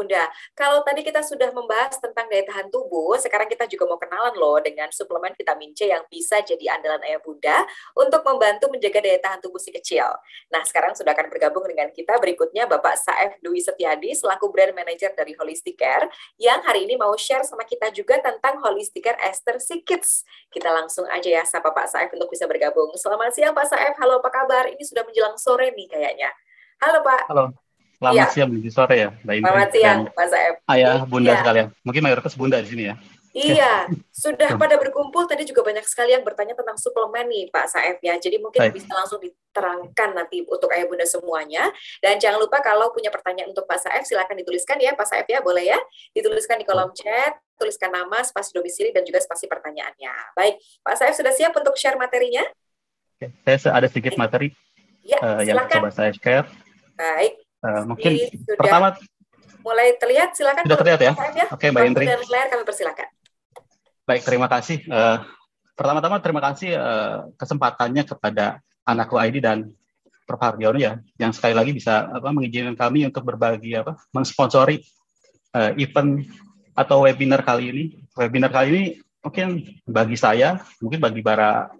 Bunda. Kalau tadi kita sudah membahas tentang daya tahan tubuh, sekarang kita juga mau kenalan loh dengan suplemen vitamin C yang bisa jadi andalan Ayah Bunda untuk membantu menjaga daya tahan tubuh si kecil. Nah, sekarang sudah akan bergabung dengan kita berikutnya Bapak Saef Dwi Setiadi selaku Brand Manager dari Holistic Care yang hari ini mau share sama kita juga tentang Holistic Care Ester Si Kids. Kita langsung aja ya sapa Pak Saef untuk bisa bergabung. Selamat siang Pak Saef, halo apa kabar? Ini sudah menjelang sore nih kayaknya. Halo Pak. Halo, selamat Iya, siang menuju sore ya, Mbak Indri selamat dan siang Pak Saef. ayah, bunda Iya, sekalian. Mungkin mayoritas bunda di sini ya. iya, sudah Oke, pada berkumpul. Tadi juga banyak sekali yang bertanya tentang suplemen nih Pak Saef ya. Jadi mungkin baik. bisa langsung diterangkan nanti untuk Ayah Bunda semuanya. Dan jangan lupa kalau punya pertanyaan untuk Pak Saef, silakan dituliskan ya Pak Saef ya, boleh ya? Dituliskan di kolom chat, tuliskan nama, spasi domisili, dan juga spasi pertanyaannya. Baik, Pak Saef sudah siap untuk share materinya? Oke. Saya ada sedikit materi Ya, yang silakan. coba saya share. Baik, Mungkin ini sudah pertama mulai terlihat, silakan sudah kalau terlihat ya. Pak Saef ya. Oke, Mbak Waktu Indri. dan layar kami persilakan. Baik, terima kasih. Pertama-tama terima kasih kesempatannya kepada Anakku ID dan Prof. Hardiono ya, yang sekali lagi bisa mengizinkan kami untuk berbagi mensponsori event atau webinar kali ini. Webinar kali ini mungkin bagi saya, mungkin bagi para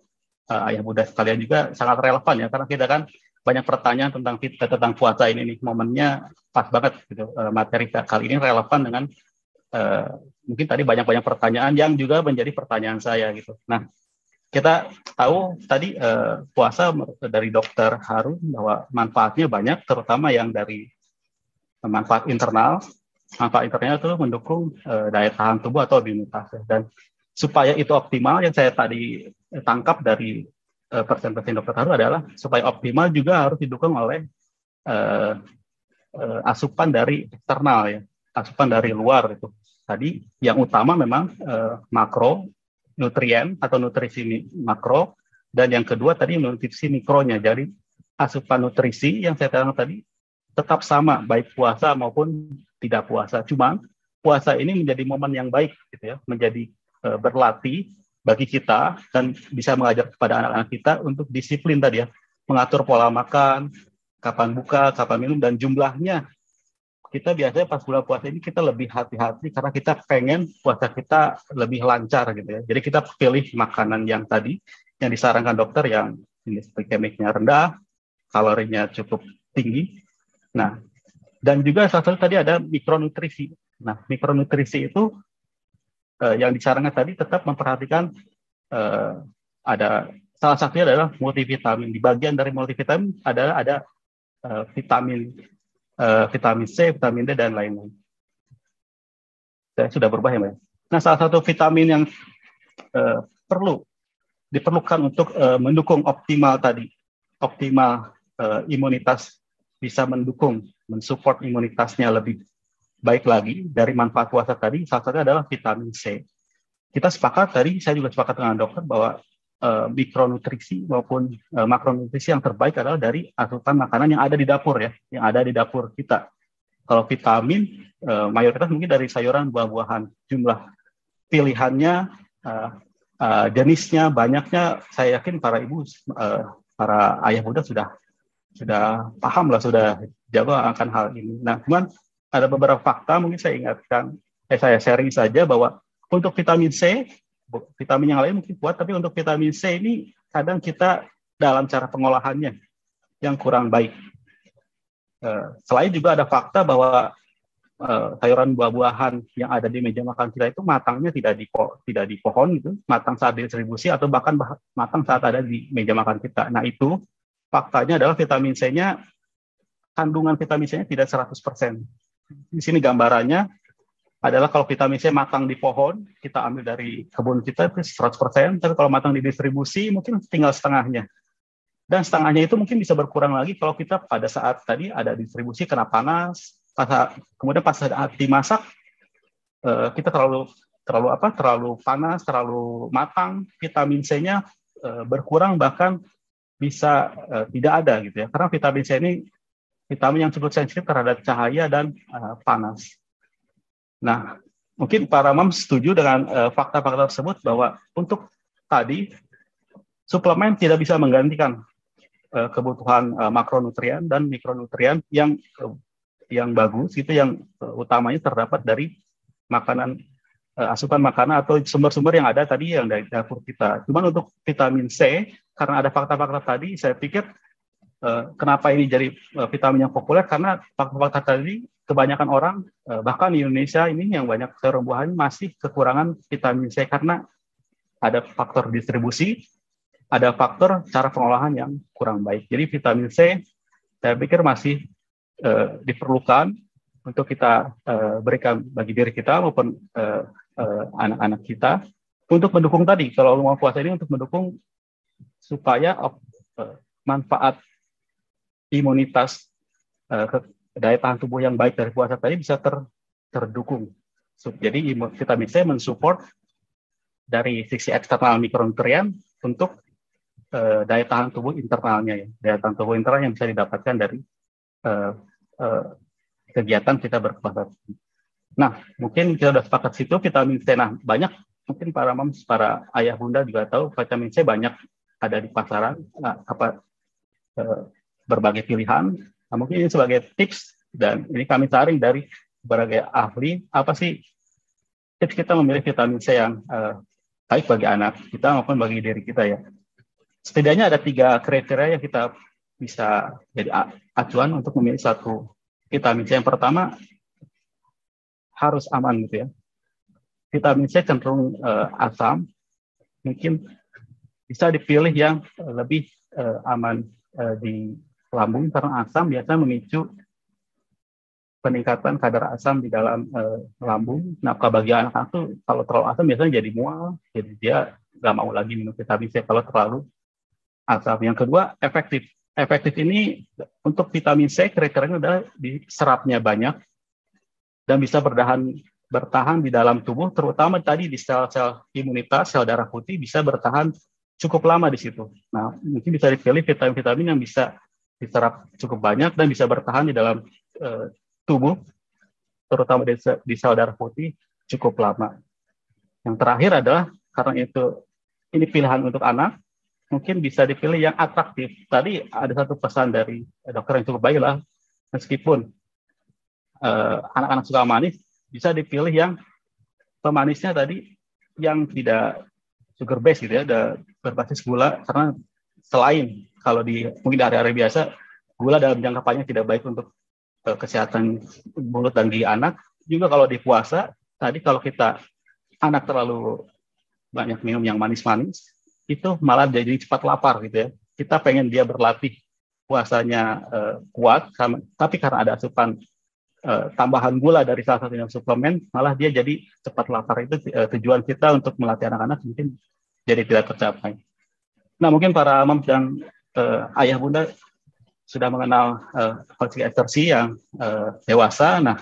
ayah bunda sekalian juga sangat relevan ya, karena kita kan banyak pertanyaan tentang puasa ini nih, momennya pas banget gitu. Materi kali ini relevan dengan mungkin tadi banyak pertanyaan yang juga menjadi pertanyaan saya gitu. Nah, kita tahu tadi puasa dari Dokter Harun bahwa manfaatnya banyak, terutama yang dari manfaat internal. Manfaat internal itu mendukung daya tahan tubuh atau imunitas. Dan supaya itu optimal, yang saya tadi tangkap dari presentasi Dokter Harun adalah supaya optimal juga harus didukung oleh asupan dari eksternal ya, asupan dari luar itu. Tadi yang utama memang makro nutrien atau nutrisi makro, dan yang kedua tadi nutrisi mikronya. Jadi asupan nutrisi yang saya katakan tadi tetap sama baik puasa maupun tidak puasa. Cuma puasa ini menjadi momen yang baik gitu ya, menjadi berlatih bagi kita dan bisa mengajar kepada anak-anak kita untuk disiplin tadi ya, mengatur pola makan, kapan buka, kapan minum, dan jumlahnya. Kita biasanya pas bulan puasa ini kita lebih hati-hati karena kita pengen puasa kita lebih lancar gitu ya. Jadi kita pilih makanan yang tadi yang disarankan dokter, yang indeks glikemiknya rendah, kalorinya cukup tinggi. Nah, dan juga salah satu tadi ada mikronutrisi. Nah, mikronutrisi itu yang disarankan tadi tetap memperhatikan ada salah satunya adalah multivitamin. Di bagian dari multivitamin ada vitamin C, vitamin D, dan lain-lain. Saya sudah berubah ya, Mbak. Nah, salah satu vitamin yang diperlukan untuk mendukung optimal imunitas, bisa mensupport imunitasnya lebih baik lagi dari manfaat puasa tadi, salah satunya adalah vitamin C. Kita sepakat tadi, saya juga sepakat dengan dokter bahwa mikronutrisi maupun makronutrisi yang terbaik adalah dari asupan makanan yang ada di dapur ya, yang ada di dapur kita. Kalau vitamin, mayoritas mungkin dari sayuran, buah-buahan. Jumlah pilihannya, jenisnya, banyaknya, saya yakin para ibu, para ayah muda sudah paham lah, sudah jago akan hal ini. Nah, cuman ada beberapa fakta mungkin saya ingatkan, saya sharing saja bahwa untuk vitamin C, vitamin yang lain mungkin kuat, tapi untuk vitamin C ini kadang kita dalam cara pengolahannya yang kurang baik. Selain juga ada fakta bahwa sayuran buah-buahan yang ada di meja makan kita itu matangnya tidak di pohon gitu, matang saat didistribusi atau bahkan matang saat ada di meja makan kita. Nah, itu faktanya adalah vitamin C-nya, kandungan vitamin C-nya tidak 100%. Di sini gambarannya adalah kalau vitamin C matang di pohon, kita ambil dari kebun kita itu 100%, tapi kalau matang di distribusi mungkin tinggal setengahnya. Dan setengahnya itu mungkin bisa berkurang lagi kalau kita pada saat tadi ada distribusi kena panas, kemudian pas saat dimasak kita terlalu panas, terlalu matang, vitamin C-nya berkurang, bahkan bisa tidak ada gitu ya. Karena vitamin C ini vitamin yang cukup sensitif terhadap cahaya dan panas. Nah, mungkin para mam setuju dengan fakta-fakta tersebut bahwa untuk tadi suplemen tidak bisa menggantikan kebutuhan makronutrien dan mikronutrien yang yang bagus itu yang utamanya terdapat dari makanan, asupan makanan atau sumber-sumber yang ada tadi yang dari dapur kita. Cuman untuk vitamin C, karena ada fakta-fakta tadi, saya pikir kenapa ini jadi vitamin yang populer, karena fakta-fakta tadi kebanyakan orang, bahkan di Indonesia ini yang banyak sayur buahan masih kekurangan vitamin C karena ada faktor distribusi, ada faktor cara pengolahan yang kurang baik. Jadi vitamin C saya pikir masih diperlukan untuk kita berikan bagi diri kita maupun anak-anak kita untuk mendukung tadi, kalau mau puasa ini untuk mendukung supaya manfaat imunitas, daya tahan tubuh yang baik dari puasa tadi bisa terdukung. Jadi vitamin C mensupport dari sisi eksternal mikronutrien untuk daya tahan tubuh internalnya, ya. Daya tahan tubuh internal yang bisa didapatkan dari kegiatan kita berpuasa. Nah, mungkin kita sudah sepakat situ vitamin C. Nah, banyak mungkin para moms, para ayah bunda juga tahu vitamin C banyak ada di pasaran, berbagai pilihan. Nah, mungkin ini sebagai tips, dan ini kami saring dari berbagai ahli, apa sih tips kita memilih vitamin C yang baik bagi anak kita maupun bagi diri kita, ya. Setidaknya ada 3 kriteria yang kita bisa jadi acuan untuk memilih satu vitamin C. Yang pertama, harus aman gitu, ya. Vitamin C cenderung asam, mungkin bisa dipilih yang lebih aman di lambung, karena asam biasanya memicu peningkatan kadar asam di dalam lambung. Nah, bagi anak-anak tuh kalau terlalu asam biasanya jadi mual, jadi dia nggak mau lagi minum vitamin C kalau terlalu asam. Yang kedua, efektif. Efektif ini untuk vitamin C kriterianya adalah diserapnya banyak dan bisa bertahan di dalam tubuh, terutama tadi di sel-sel imunitas, sel darah putih bisa bertahan cukup lama di situ. Nah, mungkin bisa dipilih vitamin-vitamin yang bisa diserap cukup banyak dan bisa bertahan di dalam tubuh, terutama di sel darah putih cukup lama. Yang terakhir adalah, karena ini pilihan untuk anak, mungkin bisa dipilih yang atraktif. Tadi ada satu pesan dari dokter yang cukup baik lah, meskipun anak-anak suka manis, bisa dipilih yang pemanisnya tadi yang tidak sugar base gitu, ya, ada berbasis gula, karena selain kalau mungkin di hari-hari biasa gula dalam jangka panjang tidak baik untuk kesehatan mulut dan gigi anak, juga kalau di puasa tadi kalau anak terlalu banyak minum yang manis-manis itu malah jadi cepat lapar gitu, ya. Kita pengen dia berlatih puasanya kuat, tapi karena ada asupan tambahan gula dari salah satu suplemen, malah dia jadi cepat lapar. Itu tujuan kita untuk melatih anak-anak mungkin jadi tidak tercapai. Nah, mungkin para moms dan ayah bunda sudah mengenal holistic exercise yang dewasa. Nah,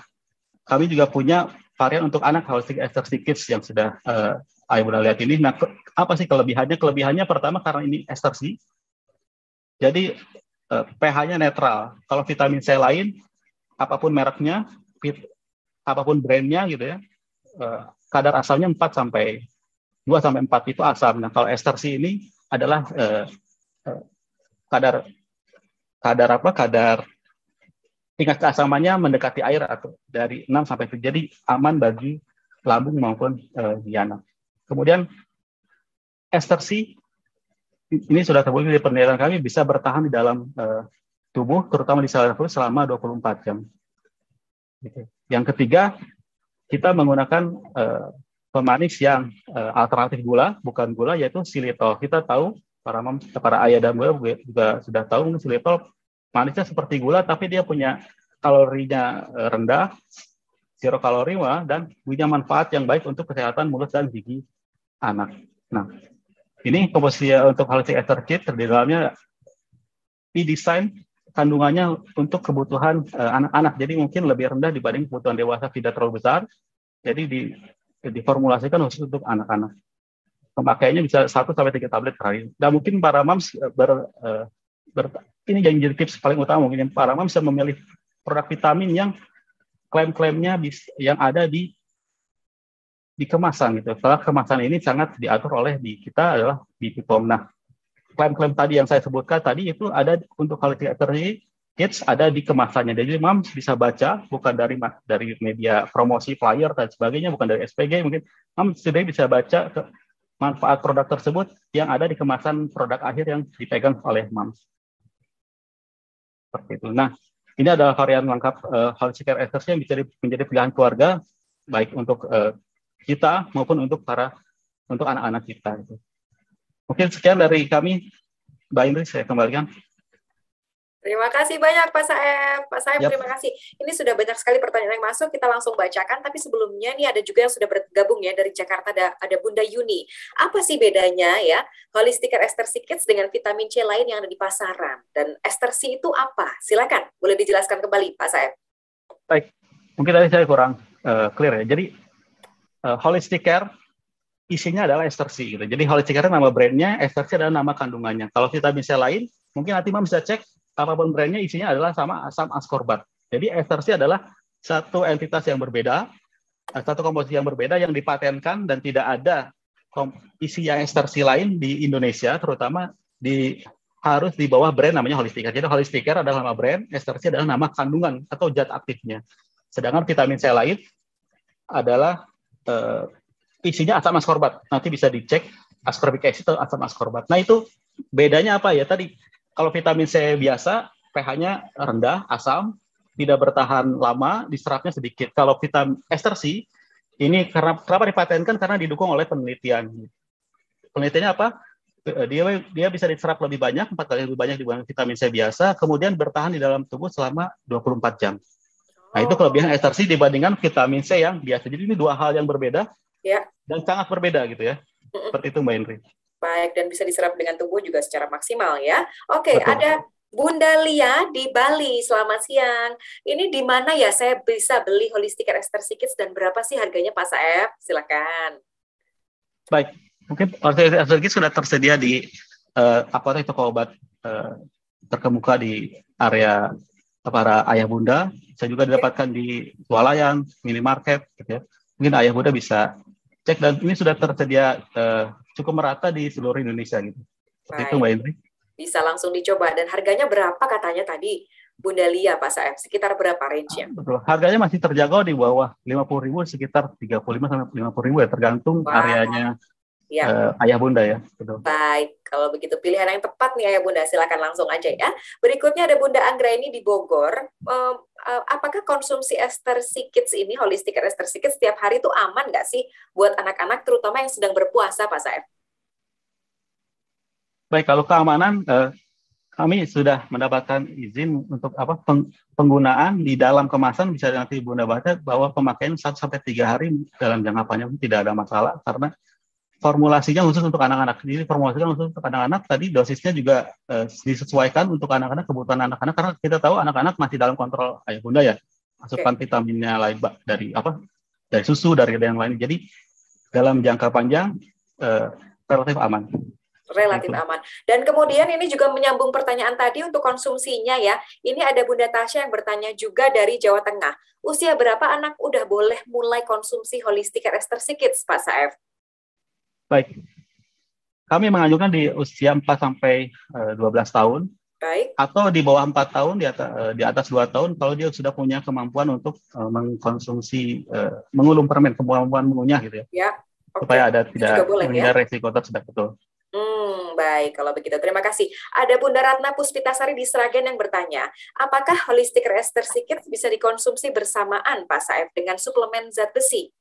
kami juga punya varian untuk anak, holistic exercise kids, yang sudah ayah bunda lihat ini. Nah, apa sih kelebihannya? Kelebihannya pertama, karena ini exercise, jadi pH-nya netral. Kalau vitamin C lain, apapun mereknya, apapun brandnya gitu, ya, kadar asamnya 2-4 itu asam. Nah, kalau ester C ini adalah kadar tingkat keasamannya mendekati air, atau dari 6-7, jadi aman bagi lambung maupun di anak. Kemudian ester C ini sudah terbukti dari penelitian kami bisa bertahan di dalam tubuh, terutama di sel darah putih, selama 24 jam. Yang ketiga, kita menggunakan pemanis yang alternatif gula, bukan gula, yaitu xylitol. Kita tahu, para ayah dan bunda juga sudah tahu, xylitol manisnya seperti gula, tapi dia punya kalorinya rendah, zero kalori, dan punya manfaat yang baik untuk kesehatan mulut dan gigi anak. Nah, ini komposisi untuk holistic exercise kit, di dalamnya didesain kandungannya untuk kebutuhan anak-anak, jadi mungkin lebih rendah dibanding kebutuhan dewasa, tidak terlalu besar, jadi diformulasikan khusus untuk anak-anak. Pemakaiannya bisa 1-3 tablet per hari. Dan mungkin para moms ini jadi tips paling utama, mungkin para moms bisa memilih produk vitamin yang klaim-klaimnya yang ada di kemasan gitu. Setelah kemasan ini sangat diatur oleh kita adalah BPOM. Nah, klaim-klaim tadi yang saya sebutkan tadi itu ada untuk holistic exercise Kids ada di kemasannya. Jadi Moms bisa baca, bukan dari media promosi flyer dan sebagainya, bukan dari SPG mungkin. Moms sudah bisa baca manfaat produk tersebut yang ada di kemasan produk akhir yang dipegang oleh Moms. Seperti itu. Nah, ini adalah varian lengkap Holistic Care Esters yang bisa menjadi pilihan keluarga, baik untuk kita maupun untuk anak-anak kita. Mungkin sekian dari kami. Mbak Indri, saya kembalikan. Terima kasih banyak Pak Saeb. Pak Saeb, Yap. terima kasih. Ini sudah banyak sekali pertanyaan yang masuk, kita langsung bacakan. Tapi sebelumnya nih ada juga yang sudah bergabung ya dari Jakarta, ada Bunda Yuni. Apa sih bedanya ya Holistic Care Ester C Kids dengan vitamin C lain yang ada di pasaran? Dan Ester C itu apa? Silakan, boleh dijelaskan kembali Pak Saeb. Baik, mungkin tadi saya kurang clear ya. Jadi Holistic Care isinya adalah Ester C gitu. Jadi Holistic Care nama brandnya, Ester C adalah nama kandungannya. Kalau vitamin C lain, mungkin nanti Mam bisa cek apapun brandnya isinya adalah sama asam ascorbat. Jadi Ester C adalah satu entitas yang berbeda, satu komposisi yang berbeda yang dipatenkan dan tidak ada isi yang Ester C lain di Indonesia, terutama harus di bawah brand namanya Holistic Care. Jadi Holistic Care adalah nama brand, Ester C adalah nama kandungan atau zat aktifnya. Sedangkan vitamin C lain adalah isinya asam ascorbat. Nanti bisa dicek ascorbic acid atau asam ascorbat. Nah itu bedanya apa ya tadi? Kalau vitamin C biasa, pH-nya rendah, asam, tidak bertahan lama, diserapnya sedikit. Kalau vitamin Ester C, ini kenapa dipatenkan? Karena didukung oleh penelitian. Penelitiannya apa? Dia bisa diserap lebih banyak, 4 kali lebih banyak dibanding vitamin C biasa, kemudian bertahan di dalam tubuh selama 24 jam. Nah, itu kelebihan Ester C dibandingkan vitamin C yang biasa. Jadi ini dua hal yang berbeda dan sangat berbeda gitu ya. Seperti itu Mbak Indri. Baik, dan bisa diserap dengan tubuh juga secara maksimal ya. Oke, ada Bunda Lia di Bali. Selamat siang. Ini di mana ya saya bisa beli Holistic Care Ester C Kids dan berapa sih harganya Pak Saeb? Silakan. Baik, mungkin Holistic Care Ester C Kids sudah tersedia di apotek toko obat terkemuka di area para ayah bunda. Saya juga didapatkan di swalayan, minimarket, gitu ya. Mungkin ayah bunda bisa cek dan ini sudah tersedia cukup merata di seluruh Indonesia gitu. Seperti itu Mbak Indri. Bisa langsung dicoba dan harganya berapa katanya tadi Bunda Lia Pak Saeb? Sekitar berapa range-nya? Betul. Harganya masih terjangkau di bawah 50.000 sekitar 35 sampai 50.000 ya tergantung areanya ayah bunda ya. Betul. Baik, kalau begitu pilihan yang tepat nih ayah bunda, silakan langsung aja ya. Berikutnya ada Bunda Anggraini di Bogor. Apakah konsumsi Ester C Kids ini, Holistic Care Ester C Kids setiap hari itu aman nggak sih buat anak-anak terutama yang sedang berpuasa Pak Saeb? Baik, kalau keamanan kami sudah mendapatkan izin untuk penggunaan di dalam kemasan, bisa nanti Bunda baca bahwa pemakaian 1 sampai 3 hari dalam jangka panjang tidak ada masalah karena formulasinya khusus untuk anak-anak. Jadi formulasinya khusus untuk anak-anak, tadi dosisnya juga disesuaikan untuk anak-anak, kebutuhan anak-anak, karena kita tahu anak-anak masih dalam kontrol ayah bunda ya, asupan vitaminnya lain dari susu, dari yang lain. Jadi dalam jangka panjang relatif aman. Relatif aman. Dan kemudian ini juga menyambung pertanyaan tadi untuk konsumsinya ya. Ini ada Bunda Tasya yang bertanya juga dari Jawa Tengah. Usia berapa anak udah boleh mulai konsumsi Holistic Care Ester C Kids, Pak Saeb? Baik. Kami menganjurkan di usia 4 sampai 12 tahun. Baik. Atau di bawah 4 tahun, di atas 2 tahun kalau dia sudah punya kemampuan untuk mengkonsumsi mengulum permen, kemampuan mengunyah gitu ya. Ya. Supaya tidak menghindari resiko tersebut, betul. Baik, kalau begitu terima kasih. Ada Bunda Ratna Puspitasari di Sragen yang bertanya, apakah Holistic Care Ester C Kids bisa dikonsumsi bersamaan Pak Saeb dengan suplemen zat besi?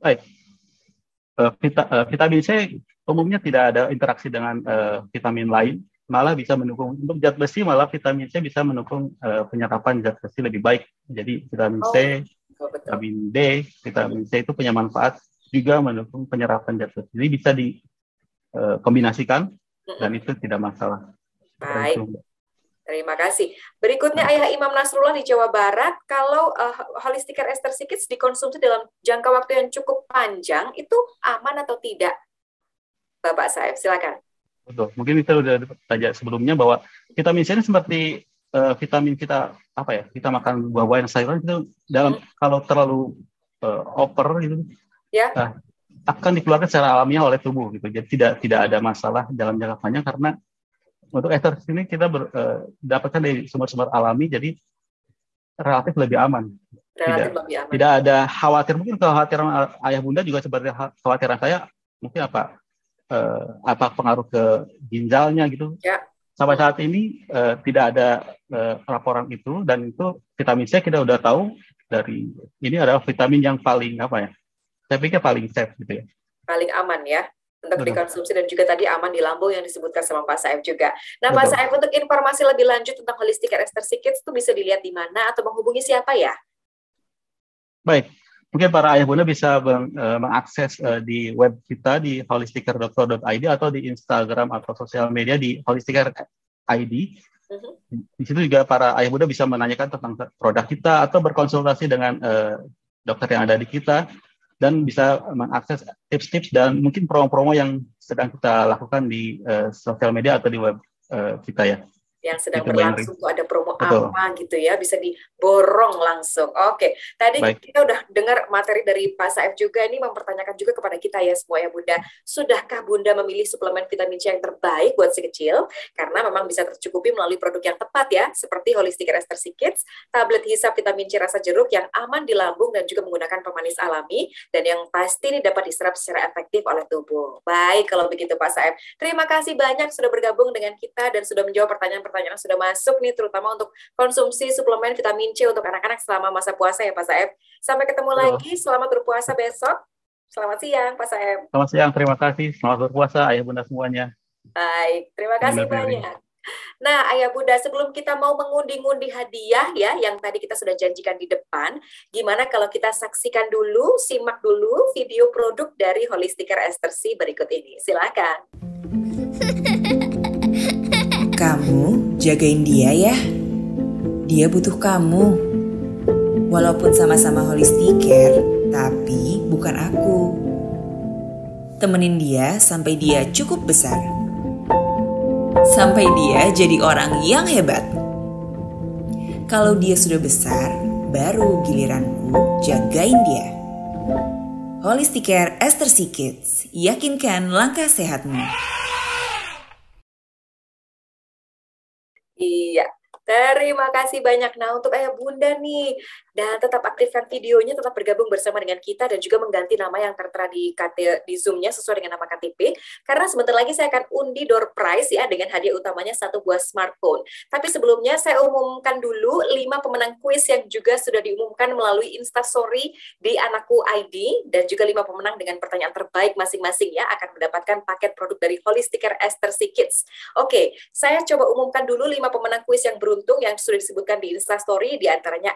Baik, vitamin C umumnya tidak ada interaksi dengan vitamin lain, malah bisa mendukung untuk zat besi, malah vitamin C bisa mendukung penyerapan zat besi lebih baik. Jadi vitamin C, vitamin D, vitamin C itu punya manfaat juga mendukung penyerapan zat besi. Jadi bisa dikombinasikan dan itu tidak masalah. Baik, terima kasih. Berikutnya Ayah Imam Nasrullah di Jawa Barat, kalau Holistic Care Ester C Kids dikonsumsi dalam jangka waktu yang cukup panjang, itu aman atau tidak? Bapak Saeb, silakan. Betul. Mungkin kita sudah tanya sebelumnya bahwa vitamin C ini seperti vitamin kita kita makan buah-buahan sayuran itu kalau terlalu over gitu. Ya. Akan dikeluarkan secara alamiah oleh tubuh gitu. Jadi tidak ada masalah dalam jangka panjang karena Untuk ester ini kita dapatkan dari sumber-sumber alami, jadi relatif lebih aman. Relatif lebih aman. Tidak ada khawatir, mungkin kekhawatiran ayah bunda juga seperti kekhawatiran saya, mungkin apa pengaruh ke ginjalnya gitu. Ya. Sampai saat ini tidak ada laporan itu, dan itu vitamin C kita udah tahu dari ini adalah vitamin yang paling saya pikir paling safe gitu ya. Paling aman ya untuk dikonsumsi, dan juga tadi aman di lambung yang disebutkan sama Pak Saif juga. Nah, Pak Saif, untuk informasi lebih lanjut tentang Holistic Care Ester Kids itu bisa dilihat di mana atau menghubungi siapa ya? Baik, mungkin para ayah bunda bisa mengakses di web kita di holisticcare.co.id atau di Instagram atau sosial media di holisticcare.id. Di situ juga para ayah bunda bisa menanyakan tentang produk kita atau berkonsultasi dengan dokter yang ada di kita, dan bisa mengakses tips-tips dan mungkin promo-promo yang sedang kita lakukan di sosial media atau di web kita ya. Yang sedang berlangsung tuh ada promo apa gitu ya, bisa diborong langsung. Oke, tadi kita udah dengar materi dari Pak Saif juga, ini mempertanyakan juga kepada kita ya semua ya Bunda, sudahkah Bunda memilih suplemen vitamin C yang terbaik buat si kecil? Karena memang bisa tercukupi melalui produk yang tepat ya, seperti Holistic Care Ester Kids, tablet hisap vitamin C rasa jeruk yang aman di lambung dan juga menggunakan pemanis alami, dan yang pasti ini dapat diserap secara efektif oleh tubuh. Baik, kalau begitu Pak Saif, terima kasih banyak sudah bergabung dengan kita dan sudah menjawab pertanyaan sudah masuk nih, terutama untuk konsumsi suplemen vitamin C untuk anak-anak selama masa puasa ya Pak Saif. Sampai ketemu lagi, selamat berpuasa besok. Selamat siang Pak Saif. Selamat siang, terima kasih. Selamat berpuasa ayah bunda semuanya. Baik, terima kasih banyak. Nah, ayah bunda, sebelum kita mau mengundi-ngundi hadiah ya, yang tadi kita sudah janjikan di depan, gimana kalau kita saksikan dulu, simak dulu video produk dari Holistic Care Ester berikut ini. Silakan. Kamu jagain dia ya. Dia butuh kamu. Walaupun sama-sama Holistic Care, tapi bukan aku. Temenin dia sampai dia cukup besar. Sampai dia jadi orang yang hebat. Kalau dia sudah besar, baru giliranku jagain dia. Holistic Care Ester Kids, yakinkan langkah sehatmu. Iya, terima kasih banyak. Nah, untuk ayah bunda nih, dan tetap aktifkan videonya, tetap bergabung bersama dengan kita, dan juga mengganti nama yang tertera di Zoom-nya sesuai dengan nama KTP, karena sebentar lagi saya akan undi door prize ya, dengan hadiah utamanya 1 buah smartphone. Tapi sebelumnya saya umumkan dulu 5 pemenang kuis yang juga sudah diumumkan melalui Instastory di Anakku ID, dan juga 5 pemenang dengan pertanyaan terbaik masing-masing ya, akan mendapatkan paket produk dari Holistic Care Ester Kids. Oke, saya coba umumkan dulu 5 pemenang kuis yang beruntung yang sudah disebutkan di Instastory, di antaranya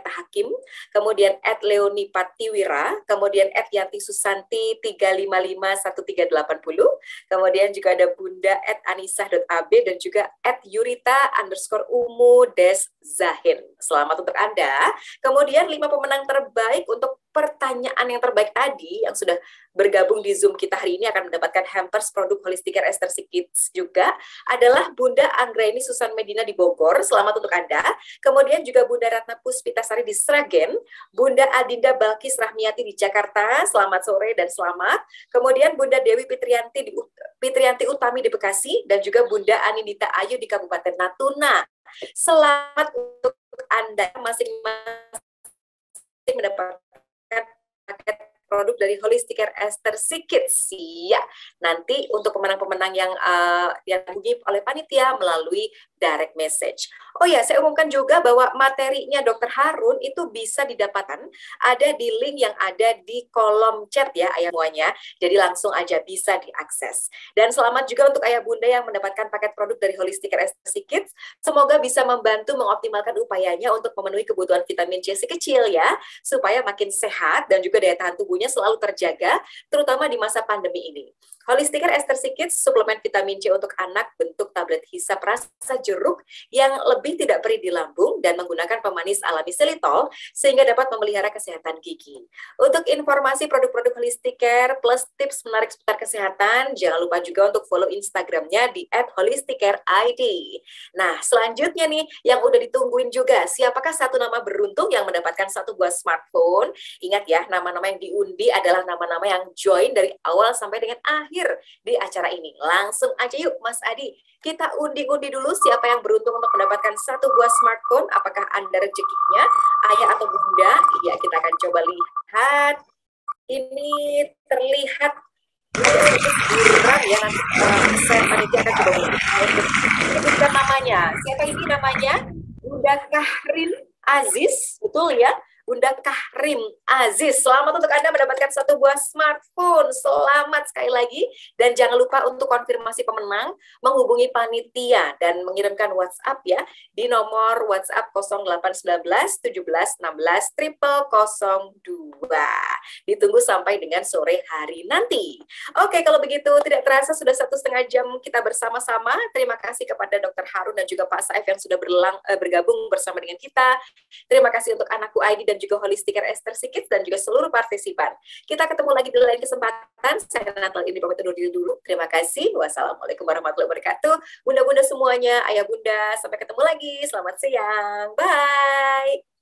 @Hakim, kemudian @Leonipatiwira, kemudian @Yanti-Susanti 3551380, kemudian juga ada Bunda @Anisah.ab, dan juga @Yurita_Umu_Zahin. Selamat untuk Anda. Kemudian 5 pemenang terbaik untuk pertanyaan yang terbaik tadi yang sudah bergabung di Zoom kita hari ini akan mendapatkan hampers produk Holistic Care Ester Kids juga adalah Bunda Anggraini Susan Medina di Bogor. Selamat untuk Anda. Kemudian juga Bunda Ratna Puspitasari di Sragen, Bunda Adinda Balkis Rahmiati di Jakarta. Selamat sore dan selamat. Kemudian Bunda Dewi Fitrianti Utami di Bekasi, dan juga Bunda Anindita Ayu di Kabupaten Natuna. Selamat untuk Anda masing-masing mendapatkan paket produk dari Holistic Care Ester Kids. Ya, nanti untuk pemenang-pemenang yang dihubungi oleh panitia melalui direct message. Oh ya, saya umumkan juga bahwa materinya Dr. Harun itu bisa didapatkan ada di link yang ada di kolom chat ya ayah semuanya. Jadi langsung aja bisa diakses. Dan selamat juga untuk ayah bunda yang mendapatkan paket produk dari Holistic Care Ester Kids. Semoga bisa membantu mengoptimalkan upayanya untuk memenuhi kebutuhan vitamin C si kecil ya, supaya makin sehat dan juga daya tahan tubuhnya selalu terjaga, terutama di masa pandemi ini. Holistic Care Ester Kids, suplemen vitamin C untuk anak bentuk tablet hisap rasa jeruk yang lebih tidak perih di lambung dan menggunakan pemanis alami xylitol sehingga dapat memelihara kesehatan gigi. Untuk informasi produk-produk Holistic Care plus tips menarik seputar kesehatan, jangan lupa juga untuk follow Instagramnya di @holisticcareid. Nah, selanjutnya nih yang udah ditungguin juga, siapakah satu nama beruntung yang mendapatkan 1 buah smartphone? Ingat ya, nama-nama yang diundi undi adalah nama-nama yang join dari awal sampai dengan akhir di acara ini. Langsung aja yuk Mas Adi, kita undi-undi dulu siapa yang beruntung untuk mendapatkan satu buah smartphone. Apakah Anda rezekinya, ayah atau bunda? Iya, kita akan coba lihat. Ini terlihat kurang ya, nanti saya panitia akan coba menyebutkan namanya. Siapa ini namanya? Bunda Kahrin Aziz, betul ya? Bunda Kahrim Aziz, selamat untuk Anda mendapatkan satu buah smartphone. Selamat sekali lagi. Dan jangan lupa untuk konfirmasi pemenang, menghubungi panitia dan mengirimkan WhatsApp ya, di nomor WhatsApp 0819 17 16 0002. Ditunggu sampai dengan sore hari nanti. Oke, kalau begitu tidak terasa sudah 1,5 jam kita bersama-sama. Terima kasih kepada Dr. Harun dan juga Pak Saif yang sudah bergabung bersama dengan kita. Terima kasih untuk anakku Aidi dan juga Holistiker Esther Sikit dan juga seluruh partisipan. Kita ketemu lagi di lain kesempatan. Saya Natal ini pamit undur diri dulu. Terima kasih. Wassalamualaikum warahmatullahi wabarakatuh. Bunda-bunda semuanya, ayah bunda, sampai ketemu lagi. Selamat siang. Bye.